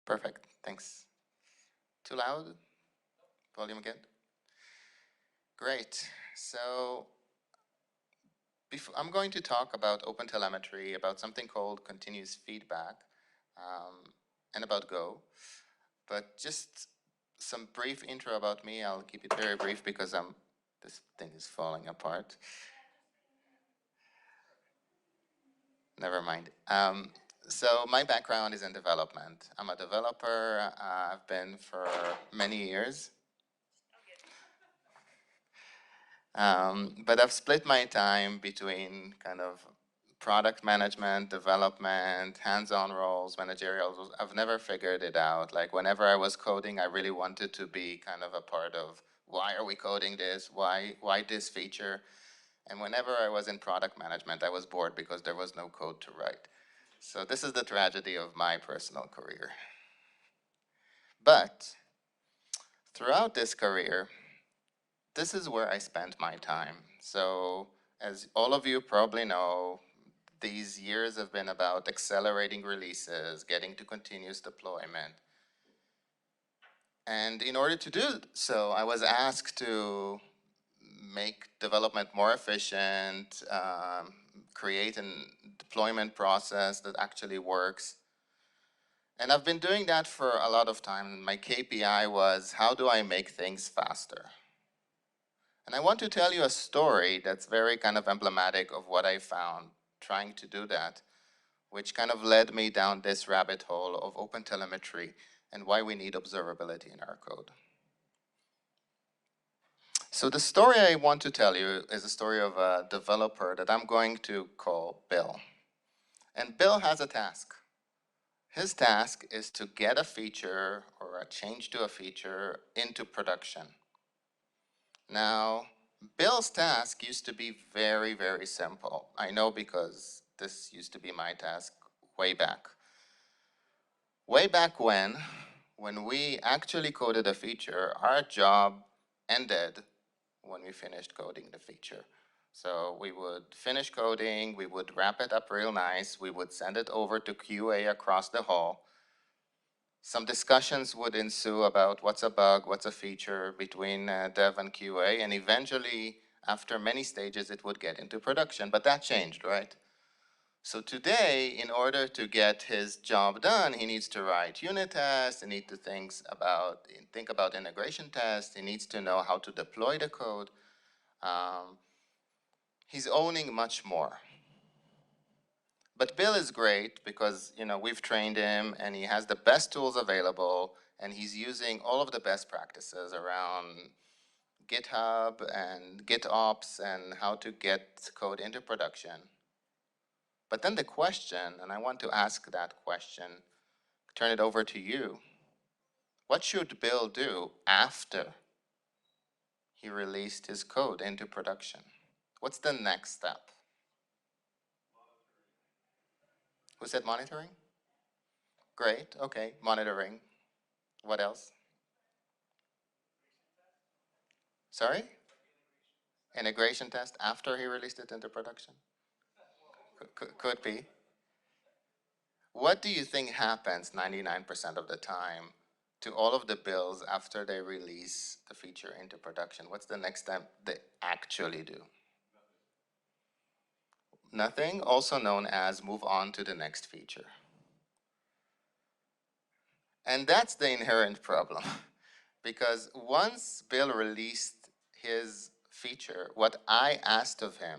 Perfect, thanks. Too loud? Volume again? Great. So I'm going to talk about OpenTelemetry, about something called continuous feedback, and about Go. But just some brief intro about me. I'll keep it very brief because this thing is falling apart. Never mind. So my background is in development. I'm a developer. I've been for many years. But I've split my time between kind of product management, development, hands-on roles, managerial roles. I've never figured it out. Like whenever I was coding, I really wanted to be kind of a part of why are we coding this? Why this feature? And whenever I was in product management, I was bored because there was no code to write. So this is the tragedy of my personal career. But throughout this career, this is where I spent my time. So as all of you probably know, these years have been about accelerating releases, getting to continuous deployment. And in order to do so, I was asked to make development more efficient, create a deployment process that actually works. And I've been doing that for a lot of time. My KPI was, how do I make things faster? And I want to tell you a story that's very kind of emblematic of what I found trying to do that, which kind of led me down this rabbit hole of OpenTelemetry and why we need observability in our code. So the story I want to tell you is a story of a developer that I'm going to call Bill. And Bill has a task. His task is to get a feature or a change to a feature into production. Now, Bill's task used to be very, very simple. I know because this used to be my task way back. Way back when we actually coded a feature, our job ended when we finished coding the feature. So we would finish coding, we would wrap it up real nice, we would send it over to QA across the hall. Some discussions would ensue about what's a bug, what's a feature between dev and QA, and eventually, after many stages, it would get into production. But that changed, right? So today, in order to get his job done, he needs to write unit tests, he needs to think about integration tests, he needs to know how to deploy the code. He's owning much more. But Bill is great because we've trained him and he has the best tools available and he's using all of the best practices around GitHub and GitOps and how to get code into production. But then the question, and I want to ask that question, turn it over to you. What should Bill do after he released his code into production? What's the next step? Who said monitoring? Great, okay, monitoring. What else? Sorry? Integration test after he released it into production? Could be. What do you think happens 99% of the time to all of the builds after they release the feature into production? What's the next step they actually do? Nothing, also known as move on to the next feature. And that's the inherent problem. Because once Bill released his feature, what I asked of him,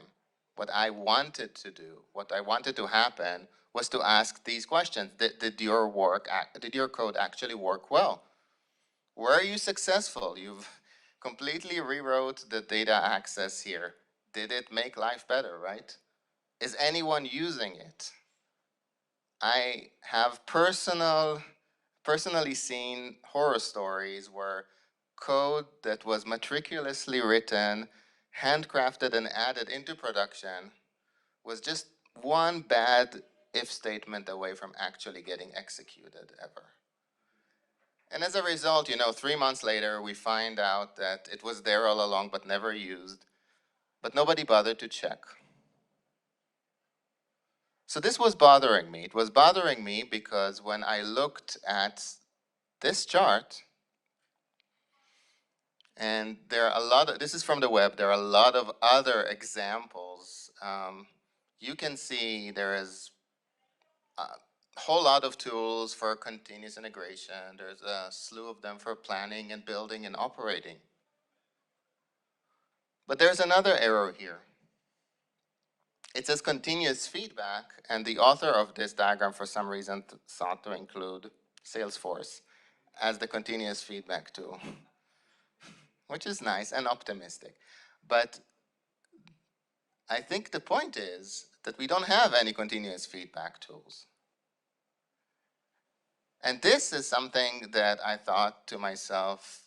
what I wanted to do, what I wanted to happen was to ask these questions. Did your code actually work well? Were you successful? You've completely rewrote the data access here. Did it make life better, right? Is anyone using it? I have personally seen horror stories where code that was meticulously written, handcrafted and added into production was just one bad if statement away from actually getting executed ever. And as a result, 3 months later, we find out that it was there all along but never used, but nobody bothered to check. So this was bothering me. It was bothering me because when I looked at this chart, and there are a lot of, this is from the web, there are a lot of other examples. You can see there is a whole lot of tools for continuous integration. There's a slew of them for planning and building and operating. But there's another error here. It says continuous feedback, and the author of this diagram for some reason thought to include Salesforce as the continuous feedback tool, which is nice and optimistic. But I think the point is that we don't have any continuous feedback tools. And this is something that I thought to myself,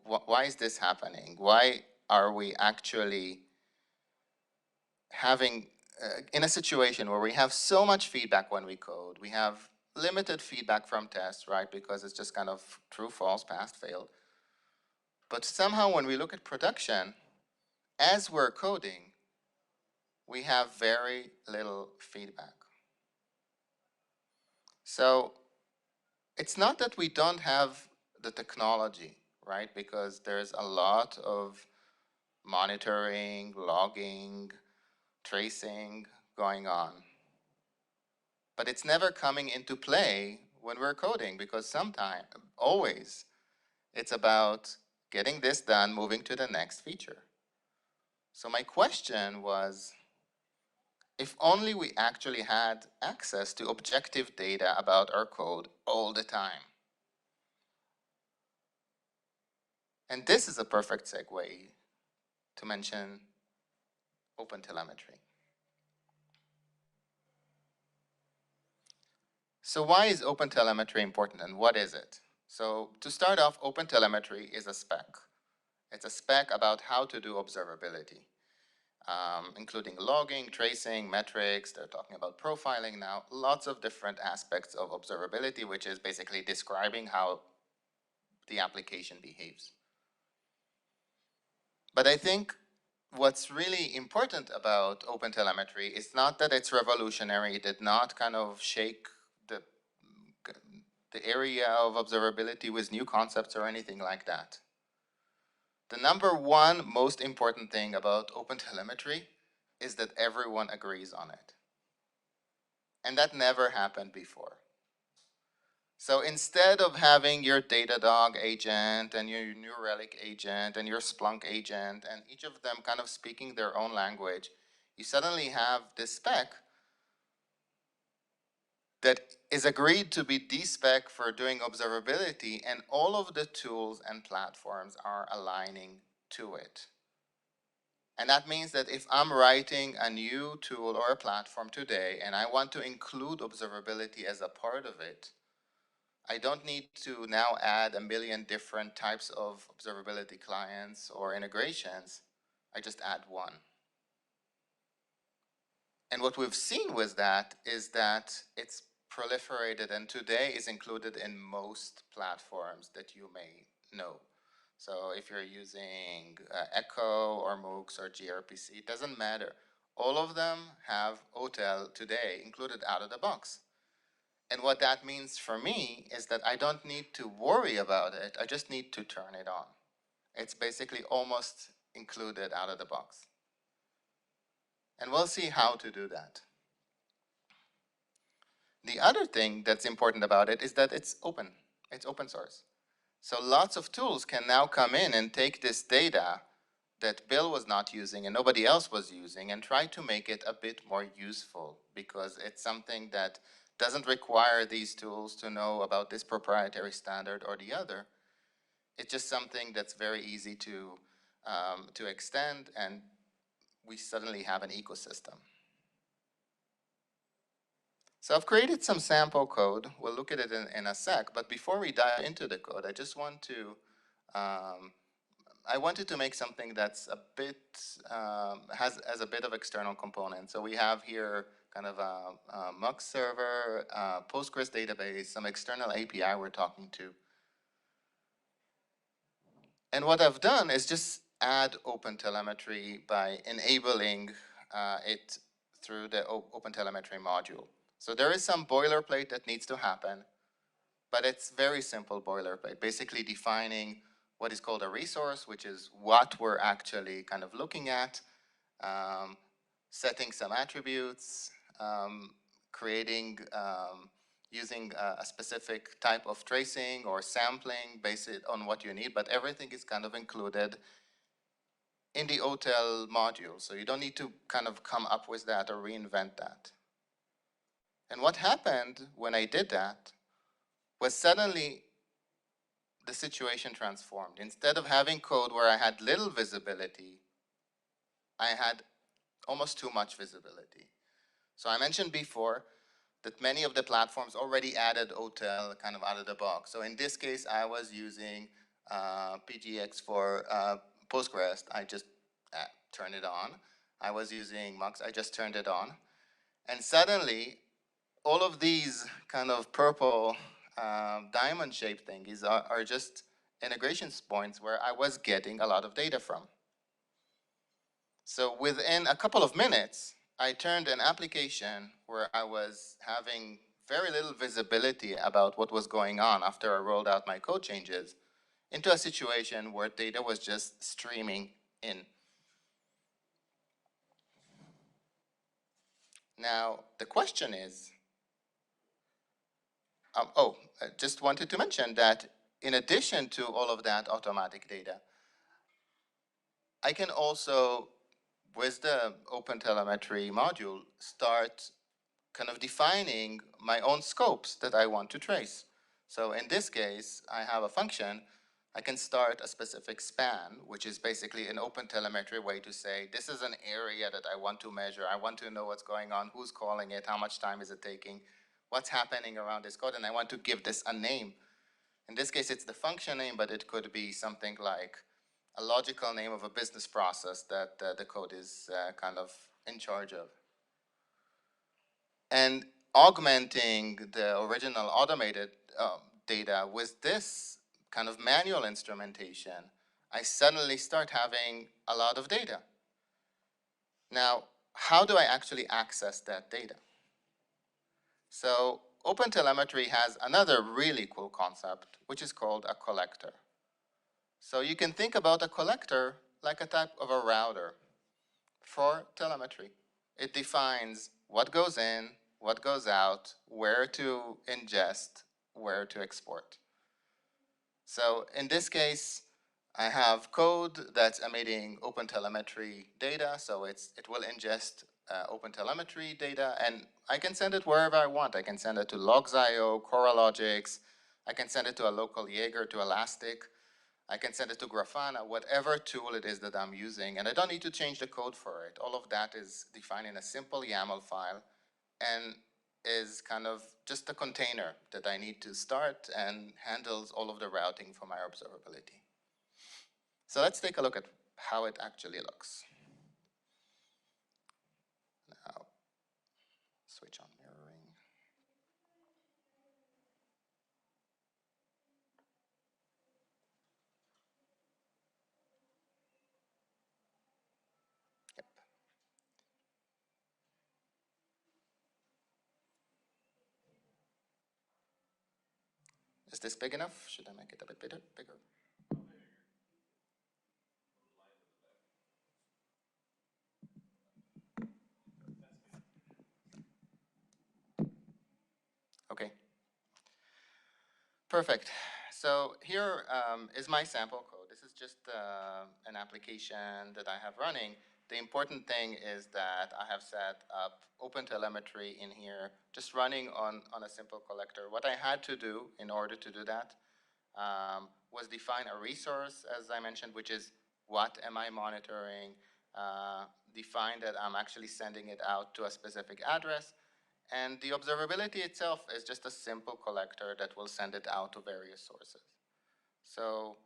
why is this happening? Why are we actually having, in a situation where we have so much feedback when we code, we have limited feedback from tests, right? Because it's just kind of true, false, passed, failed. But somehow when we look at production, as we're coding, we have very little feedback. So it's not that we don't have the technology, right? Because there's a lot of monitoring, logging, tracing going on. But it's never coming into play when we're coding, because sometimes, always, it's about getting this done, moving to the next feature. So my question was, if only we actually had access to objective data about our code all the time. And this is a perfect segue to mention OpenTelemetry. So why is OpenTelemetry important, and what is it? So to start off, OpenTelemetry is a spec. It's a spec about how to do observability, including logging, tracing, metrics. They're talking about profiling now, lots of different aspects of observability, which is basically describing how the application behaves. But I think what's really important about OpenTelemetry is not that it's revolutionary. It did not kind of shake the area of observability with new concepts or anything like that. The number one most important thing about OpenTelemetry is that everyone agrees on it. And that never happened before. So instead of having your Datadog agent and your New Relic agent and your Splunk agent and each of them kind of speaking their own language, you suddenly have this spec that is agreed to be the spec for doing observability, and all of the tools and platforms are aligning to it. And that means that if I'm writing a new tool or a platform today and I want to include observability as a part of it, I don't need to now add a million different types of observability clients or integrations. I just add one. And what we've seen with that is that it's proliferated and today is included in most platforms that you may know. So if you're using Echo or MOOCs or gRPC, it doesn't matter. All of them have OTel today included out of the box. And what that means for me is that I don't need to worry about it. I just need to turn it on. It's basically almost included out of the box. And we'll see how to do that. The other thing that's important about it is that it's open. It's open source. So lots of tools can now come in and take this data that Bill was not using and nobody else was using and try to make it a bit more useful, because it's something that doesn't require these tools to know about this proprietary standard or the other. It's just something that's very easy to extend, and we suddenly have an ecosystem. So I've created some sample code. We'll look at it in a sec, but before we dive into the code, I just want to I wanted to make something that's a bit, has a bit of external component. So we have here kind of a Mux server, a Postgres database, some external API we're talking to. And what I've done is just add OpenTelemetry by enabling it through the OpenTelemetry module. So there is some boilerplate that needs to happen, but it's very simple boilerplate, basically defining what is called a resource, which is what we're actually kind of looking at, um, setting some attributes, creating, using a specific type of tracing or sampling based on what you need, but everything is kind of included in the OTel module. So you don't need to kind of come up with that or reinvent that. And what happened when I did that was suddenly the situation transformed. Instead of having code where I had little visibility, I had almost too much visibility. So I mentioned before that many of the platforms already added OTel kind of out of the box. So in this case, I was using PGX for Postgres. I just turned it on. I was using Mux. I just turned it on. And suddenly, all of these kind of purple diamond-shaped things are just integration points where I was getting a lot of data from. So within a couple of minutes, I turned an application where I was having very little visibility about what was going on after I rolled out my code changes into a situation where data was just streaming in. Now, the question is, I just wanted to mention that in addition to all of that automatic data, I can also, with the OpenTelemetry module, start kind of defining my own scopes that I want to trace. So in this case, I have a function. I can start a specific span, which is basically an OpenTelemetry way to say, this is an area that I want to measure. I want to know what's going on, who's calling it, how much time is it taking, what's happening around this code, and I want to give this a name. In this case, it's the function name, but it could be something like a logical name of a business process that the code is kind of in charge of. And augmenting the original automated data with this kind of manual instrumentation, I suddenly start having a lot of data. Now, how do I actually access that data? So OpenTelemetry has another really cool concept, which is called a collector. So you can think about a collector like a type of a router for telemetry. It defines what goes in, what goes out, where to ingest, where to export. So in this case, I have code that's emitting OpenTelemetry data, so it will ingest OpenTelemetry data, and I can send it wherever I want. I can send it to Logs.io, Coralogics, I can send it to a local Jaeger, to Elastic, I can send it to Grafana, whatever tool it is that I'm using, and I don't need to change the code for it. All of that is defined in a simple YAML file and is kind of just a container that I need to start and handles all of the routing for my observability. So let's take a look at how it actually looks. Now, switch on mirroring. Yep. Is this big enough? Should I make it a bit bigger? Okay. Perfect. So here is my sample code. This is just an application that I have running. The important thing is that I have set up OpenTelemetry in here, just running on a simple collector. What I had to do in order to do that was define a resource, as I mentioned, which is what am I monitoring, define that I'm actually sending it out to a specific address, and the observability itself is just a simple collector that will send it out to various sources. So,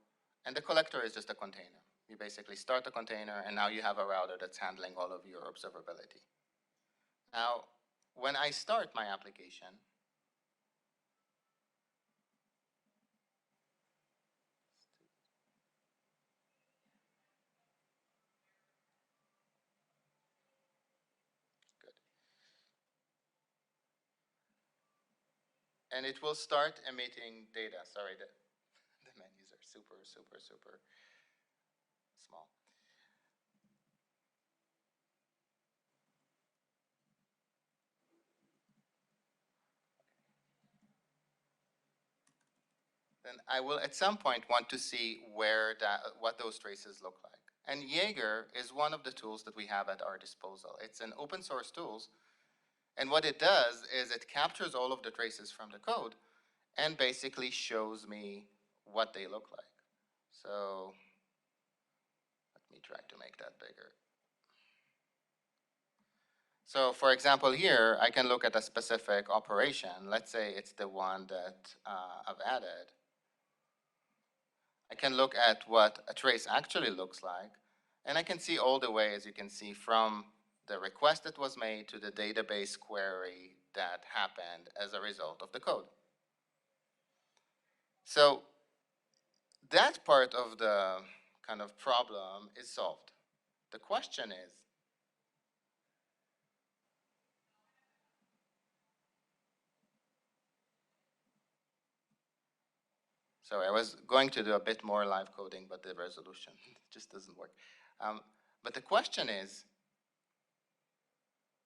and the collector is just a container. You basically start a container, and now you have a router that's handling all of your observability. Now, when I start my application, good. and it will start emitting data. Sorry, the menus are super, super, super small. Then I will at some point want to see what those traces look like. And Jaeger is one of the tools that we have at our disposal. It's an open source tool, and what it does is it captures all of the traces from the code and basically shows me what they look like. So let me try to make that bigger. So for example here, I can look at a specific operation. Let's say it's the one that I've added. I can look at what a trace actually looks like, and I can see all the way, as you can see, from the request that was made to the database query that happened as a result of the code. So that part of the kind of problem is solved. The question is, sorry, I was going to do a bit more live coding, but the resolution just doesn't work. But the question is,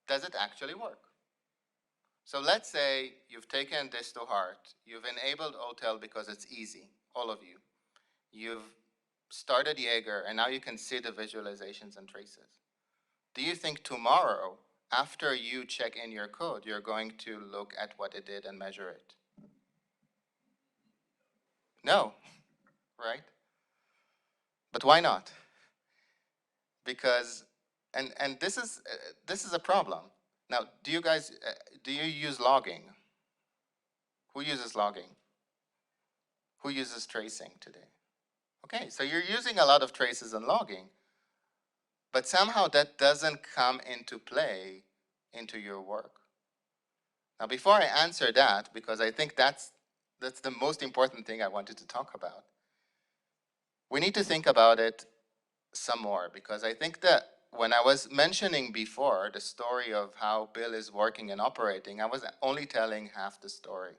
does it actually work? So let's say you've taken this to heart. You've enabled OTel because it's easy, all of you. You've started Jaeger, and now you can see the visualizations and traces. Do you think tomorrow, after you check in your code, you're going to look at what it did and measure it? No, right? But why not? Because, and this is a problem. Now, do you guys, do you use logging? Who uses logging? Who uses tracing today? Okay, so you're using a lot of traces and logging, but somehow that doesn't come into play into your work. Now, before I answer that, because I think that's the most important thing I wanted to talk about, we need to think about it some more, because I think that when I was mentioning before the story of how Bill is working and operating, I was only telling half the story.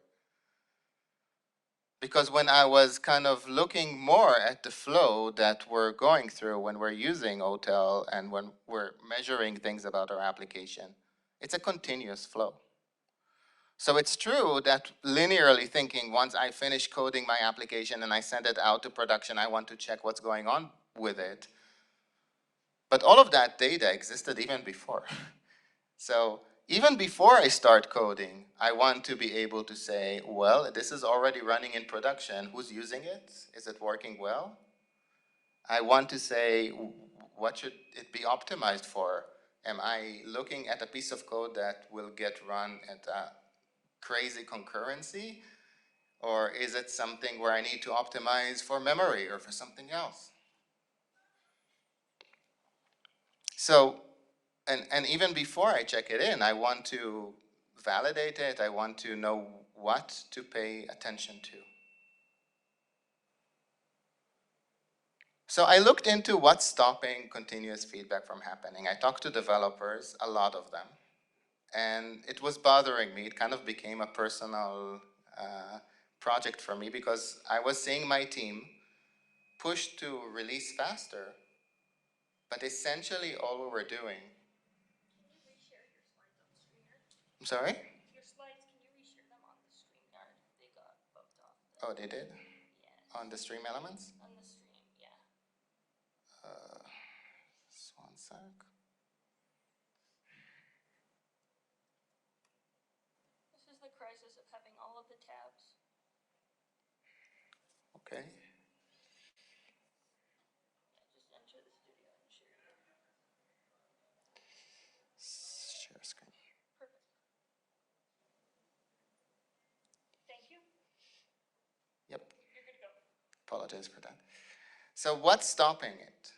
Because when I was kind of looking more at the flow that we're going through when we're using OTel and when we're measuring things about our application, it's a continuous flow. So it's true that linearly thinking, once I finish coding my application and I send it out to production, I want to check what's going on with it. But all of that data existed even before. So even before I start coding, I want to be able to say, well, this is already running in production. Who's using it? Is it working well? I want to say, what should it be optimized for? Am I looking at a piece of code that will get run at a crazy concurrency? Or is it something where I need to optimize for memory or for something else? So, and even before I check it in, I want to validate it. I want to know what to pay attention to. So I looked into what's stopping continuous feedback from happening. I talked to developers, a lot of them, and it was bothering me. It kind of became a personal project for me because I was seeing my team push to release faster, but essentially all we were doing. I'm sorry? Your slides, can you reshare them on the StreamYard? They got bumped off. Oh, they did? Yeah. On the stream elements? On the stream, yeah. Just one sec. This is the crisis of having all of the tabs. Okay. Just enter the studio and share it. Share screen. Perfect. Thank you. Yep. You're good to go. Apologize for that. So what's stopping it?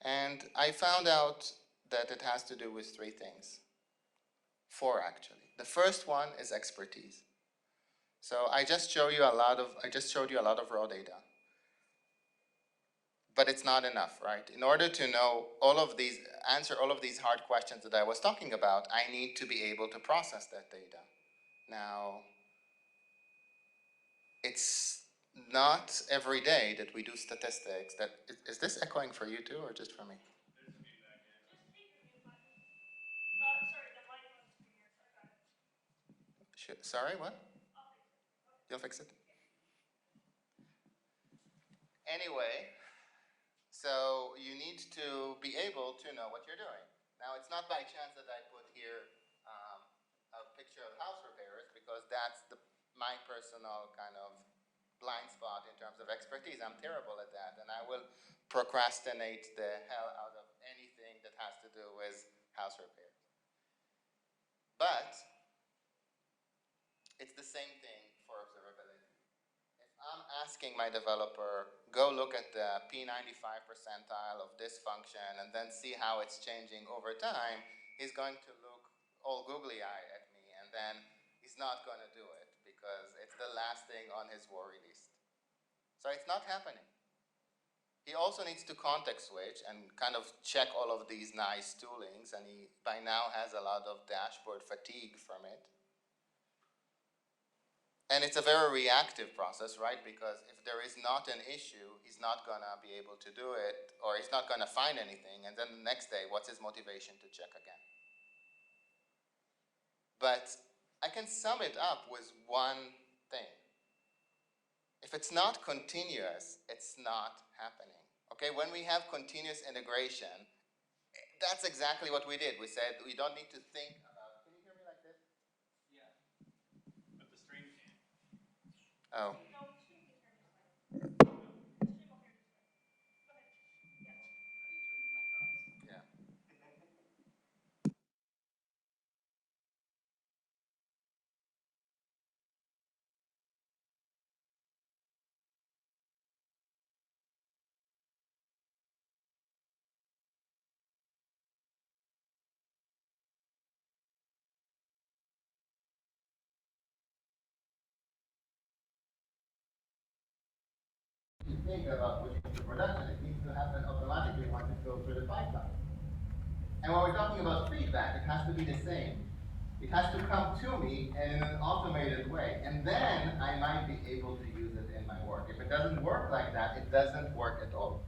And I found out that it has to do with three things. Four, actually. The first one is expertise. So I just showed you a lot of raw data. But it's not enough, right? In order to know answer all of these hard questions that I was talking about, I need to be able to process that data. Now, it's not every day that we do statistics that, is this echoing for you too, or just for me? Sorry, what? You'll fix it? Anyway, so you need to be able to know what you're doing. Now, it's not by chance that I put here a picture of house repairers, because that's my personal kind of blind spot in terms of expertise. I'm terrible at that, and I will procrastinate the hell out of anything that has to do with house repair. But it's the same thing for observability. If I'm asking my developer, go look at the P95 percentile of this function and then see how it's changing over time, he's going to look all googly-eyed at me, and then he's not going to do it because it's the last thing on his worry list. So it's not happening. He also needs to context switch and kind of check all of these nice toolings, and he by now has a lot of dashboard fatigue from it. And it's a very reactive process, right? Because if there is not an issue, he's not going to be able to do it, or he's not going to find anything, and then the next day, what's his motivation to check again? But I can sum it up with one thing. If it's not continuous, it's not happening. Okay, when we have continuous integration, that's exactly what we did. We said we don't need to think about, can you hear me like this? Yeah, but the stream can't. Oh. You think about pushing to production, it needs to happen automatically once it goes through the pipeline. And when we're talking about feedback, it has to be the same. It has to come to me in an automated way, and then I might be able to use it in my work. If it doesn't work like that, it doesn't work at all.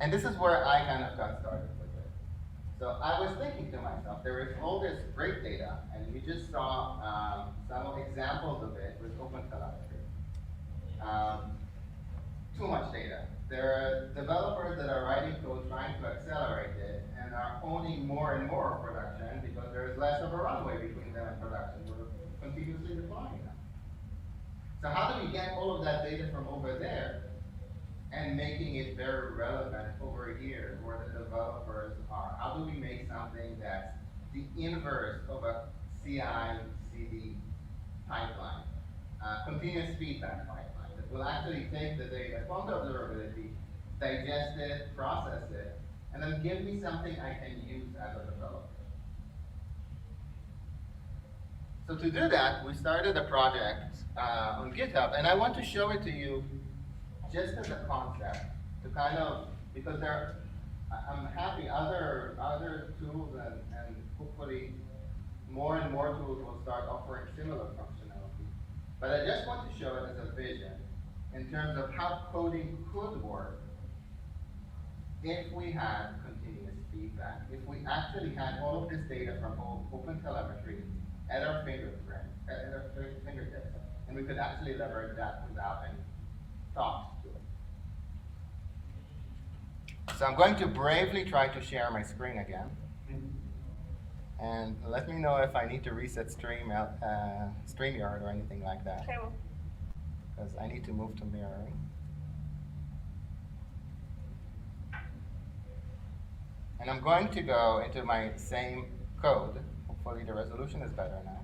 And this is where I kind of got started with it. So I was thinking to myself, there is all this great data, and we just saw some examples of it with OpenTelemetry. Too much data. There are developers that are writing code trying to accelerate it and are owning more and more production because there is less of a runway between them and production. We're continuously deploying them. So how do we get all of that data from over there and making it very relevant over here where the developers are? How do we make something that's the inverse of a CI/CD pipeline, continuous feedback pipeline, that will actually take the data from the observability, digest it, process it, and then give me something I can use as a developer. So to do that, we started a project on GitHub, and I want to show it to you just as a concept, to kind of, because I'm happy other tools and hopefully more and more tools will start offering similar functionality. But I just want to show it as a vision in terms of how coding could work if we had continuous feedback, if we actually had all of this data from OpenTelemetry at our fingertips, and we could actually leverage that without any thought to it. So I'm going to bravely try to share my screen again. And let me know if I need to reset StreamYard or anything like that. Okay, well. Because I need to move to mirroring. And I'm going to go into my same code. Hopefully the resolution is better now.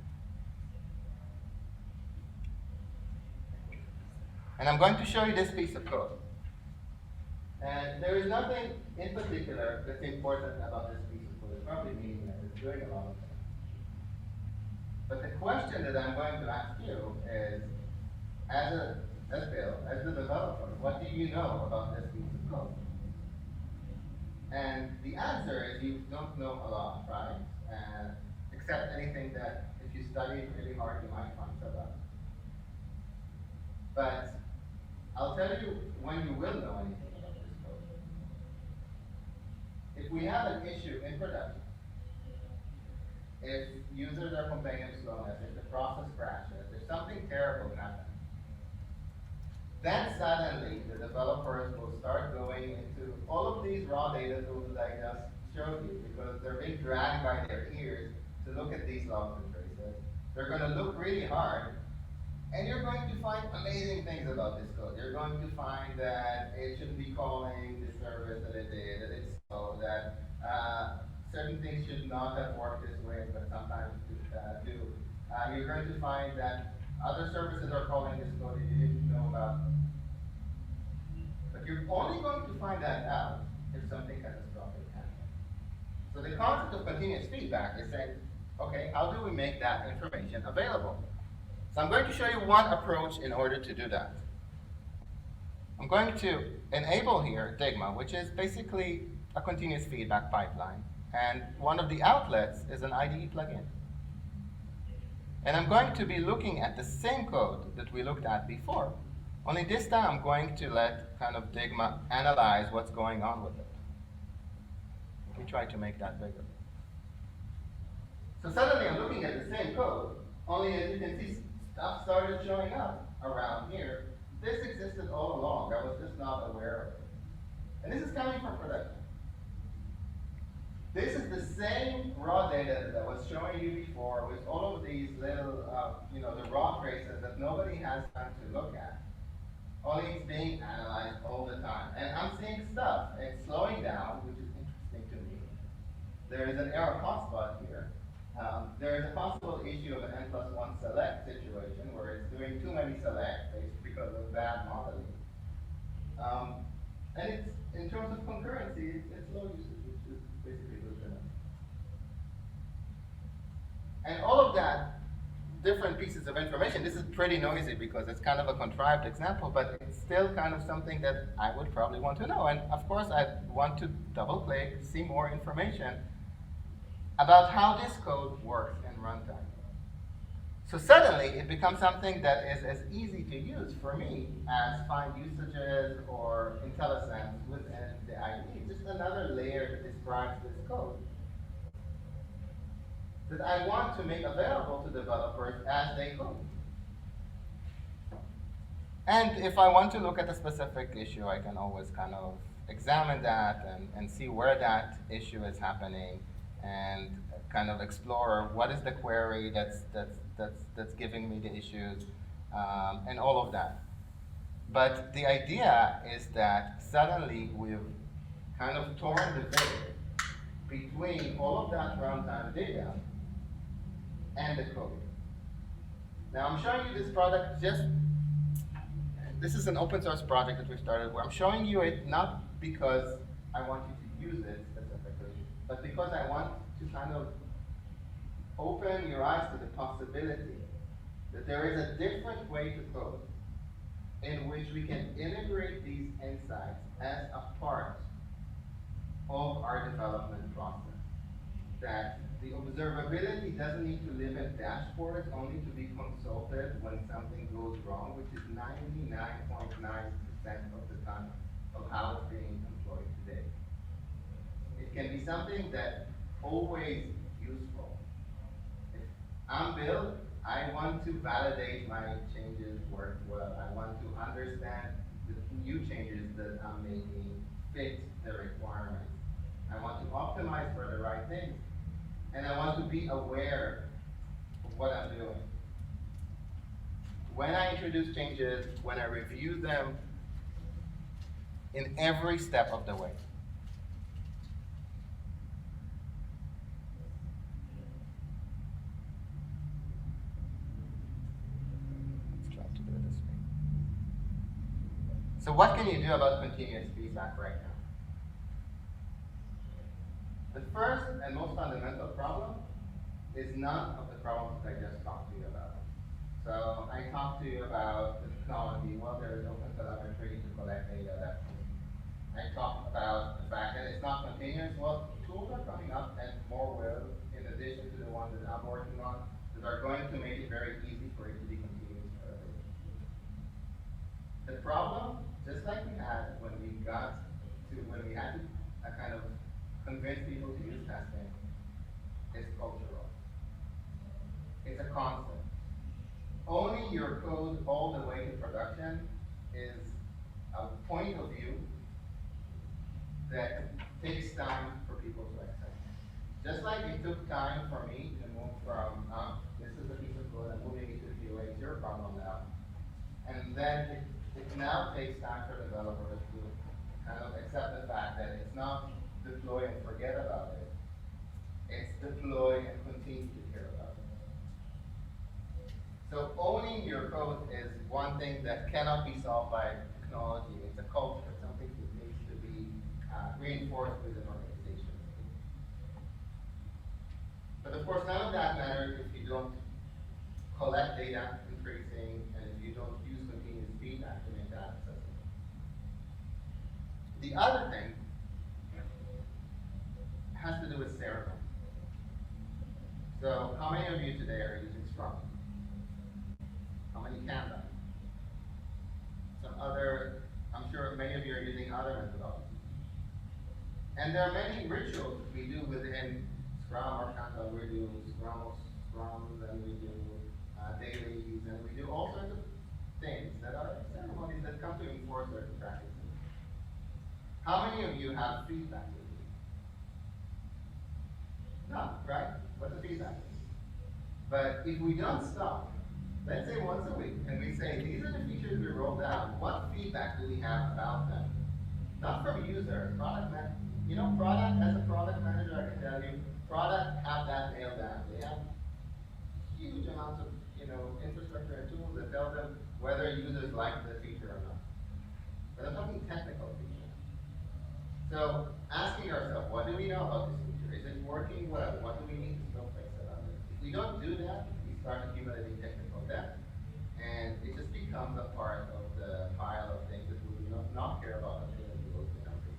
And I'm going to show you this piece of code. And there is nothing in particular that's important about this piece of code. It's probably meaningless. It's doing a lot of things. But the question that I'm going to ask you is, as the developer, what do you know about this piece of code? And the answer is you don't know a lot, right? Except anything that, if If you study it really hard, you might find stuff. But I'll tell you when you will know anything about this code. If we have an issue in production, if users are complaining of slowness, if the process crashes, if something terrible happens, then suddenly the developers will start going into all of these raw data tools that I just showed you, because they're being dragged by their ears to look at these logs and traces. They're going to look really hard, and you're going to find amazing things about this code. You're going to find that it shouldn't be calling the service that it did, that it's slow, that certain things should not have worked this way, but sometimes do. You're going to find that other services are calling this code that you didn't know about. But you're only going to find that out if something catastrophic happens. So the concept of continuous feedback is saying, okay, how do we make that information available? So I'm going to show you one approach in order to do that. I'm going to enable here Digma, which is basically a continuous feedback pipeline. And one of the outlets is an IDE plugin. And I'm going to be looking at the same code that we looked at before. Only this time I'm going to let kind of Digma analyze what's going on with it. Let me try to make that bigger. So suddenly I'm looking at the same code, only as you can see, stuff started showing up around here. This existed all along. I was just not aware of it. And this is coming from production. This is the same raw data that I was showing you before with all of these little, the raw traces that nobody has time to look at. Only it's being analyzed all the time. And I'm seeing stuff. It's slowing down, which is interesting to me. There is an error hotspot here. There is a possible issue of an n+1 select situation where it's doing too many selects because of bad modeling. And it's, in terms of concurrency, it's low usage, which is basically good enough. And all of that, different pieces of information, this is pretty noisy because it's kind of a contrived example, but it's still kind of something that I would probably want to know. And of course, I want to double click, see more information about how this code works in runtime. So suddenly, it becomes something that is as easy to use for me as find usages or IntelliSense within the IDE. Just another layer that describes this code that I want to make available to developers as they code. And if I want to look at a specific issue, I can always kind of examine that and see where that issue is happening and kind of explore what is the query that's giving me the issues and all of that. But the idea is that suddenly we've kind of torn the veil between all of that runtime data and the code. Now I'm showing you this product this is an open source project that we started where I'm showing you it not because I want you to use it specifically, but because I want to kind of open your eyes to the possibility that there is a different way to code in which we can integrate these insights as a part of our development process. That the observability doesn't need to live in dashboards, only to be consulted when something goes wrong, which is 99.9% of the time of how it's being employed today. It can be something that always useful. If I'm Bill, I want to validate my changes work well. I want to understand the new changes that I'm making fit the requirements. I want to optimize for the right things. And I want to be aware of what I'm doing. When I introduce changes, when I review them, in every step of the way. Let's try to do it this way. So what can you do about continuous feedback right now? The first and most fundamental problem is none of the problems that I just talked to you about. So I talked to you about the technology. Well, there is OpenTelemetry to collect data. I talked about the fact that it's not continuous. Well, tools are coming up and more will, in addition to the ones that I'm working on, to that are going to make it very easy for it to be continuous forever. The problem, just like we had when we had to kind of convince people to use testing, is cultural. It's a concept. Owning your code all the way to production is a point of view that takes time for people to accept. Just like it took time for me to move from, this is a piece of code, I'm moving it to the QA, it's your problem now. And then it now takes time for developers to kind of accept the fact that it's not deploy and forget about it. It's deploy and continue to care about it. So owning your code is one thing that cannot be solved by technology. It's a culture. It's something that needs to be reinforced within organizations. But of course, none of that matters if you don't collect data in tracing and if you don't use continuous feedback to make that accessible. The other thing has to do with ceremony. So how many of you today are using Scrum? How many Kanban? Some other, I'm sure many of you are using other methodologies. And there are many rituals that we do within Scrum or Kanban. We do Scrums, and we do dailies, and we do all sorts of things that are ceremonies that come to enforce certain practices. How many of you have feedback with you? None, right? What's the feedback? But if we don't stop, let's say once a week, and we say, these are the features we rolled out, what feedback do we have about them? Not from users, product manager. You know, as a product manager, I can tell you, product have that nailed down. They have huge amounts of, infrastructure and tools that tell them whether users like the feature or not. But I'm talking technical feature. So asking ourselves, what do we know about this feature? Is it working well? What do we need to still fix about it? If we don't do that, we start accumulating technical debt, and it just becomes a part of the pile of things that we do not care about until it goes to something.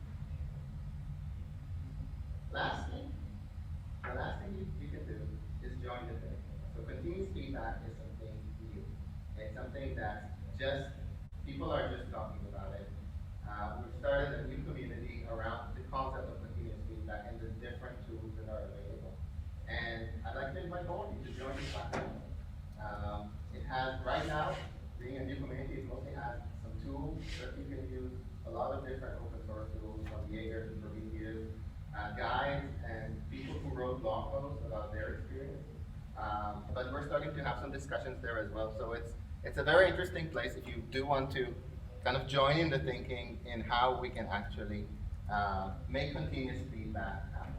Lastly, the last thing you can do is join the thing. So continuous feedback is something new. It's something that people are just talking about it. We've started a new community around the concept of continuous feedback and the different tools that are available. And I'd like to invite all of you to join this platform. It has, right now, being a new community, it mostly has some tools that you can use, a lot of different open source tools from Jaeger to Prometheus, guides and people who wrote blog posts about their experience. But we're starting to have some discussions there as well. So it's a very interesting place if you do want to kind of join in the thinking in how we can actually make continuous feedback happen.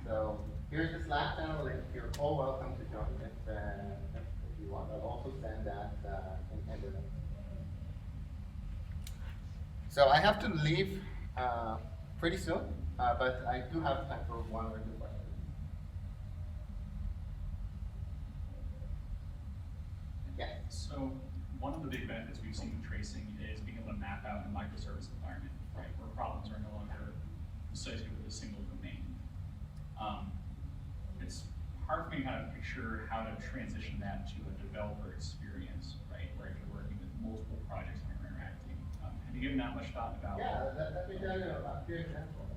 So here's the Slack channel link. You're all welcome to join it if you want. I'll also send that in the link. So I have to leave pretty soon, but I do have time for one or two questions. Yeah. So one of the big benefits we've seen with tracing is being able to map out a microservice environment, right, where problems are no longer associated with a single domain. It's hard for me to kind of picture how to transition that to a developer experience, right, where if you're working with multiple projects and you're interacting. Have you given that much thought about? Yeah, let me tell you a few examples.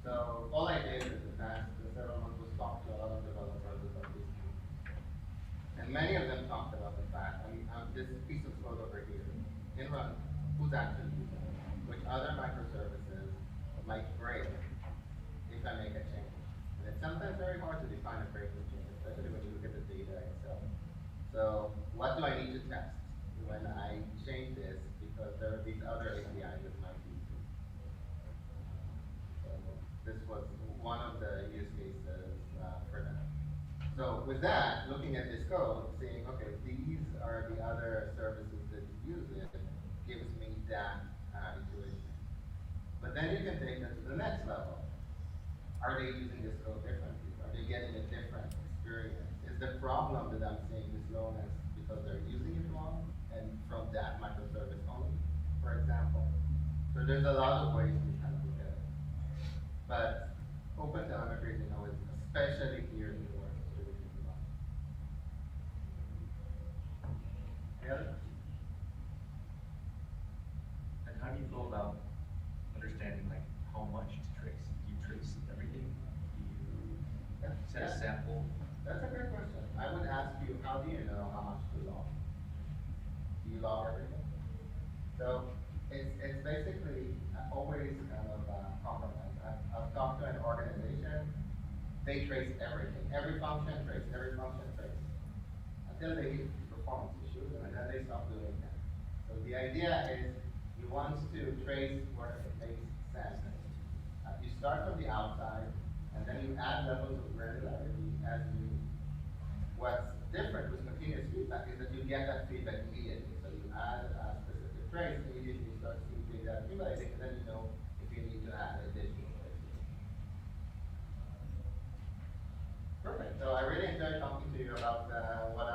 So all I did in the past several months was talk to a lot of developers about this. And many of them talked about the fact, this piece of code over here, in run, who's actually using it? Which other microservices might break if I make a change? And it's sometimes very hard to define a breaking change, especially when you look at the data itself. So what do I need to test when I change this? Because there are these other APIs that might be used. So this was one of the use cases for that. So with that, looking at this code, seeing, okay, these are the other services that use it, gives me that intuition. But then you can take that to the next level. Are they using this code differently? Are they getting a different experience? Is the problem that I'm seeing this slowness because they're using it wrong and from that microservice only, for example? So there's a lot of ways to kind of look at it. But OpenTelemetry, is especially here in the work. how do you know how much to log? Do you log everything? So it's basically always kind of compromise. I've talked to an organization, they trace everything. Every function trace, until they hit performance issues, and then they stop doing that. So the idea is you want to trace where it makes sense. You start from the outside, and then you add levels of granularity as you. What's different with continuous feedback is that you get that feedback immediately. So you add a specific trace, immediately you start seeing data accumulating, and then you know if you need to add additional traces. Perfect. So I really enjoyed talking to you about what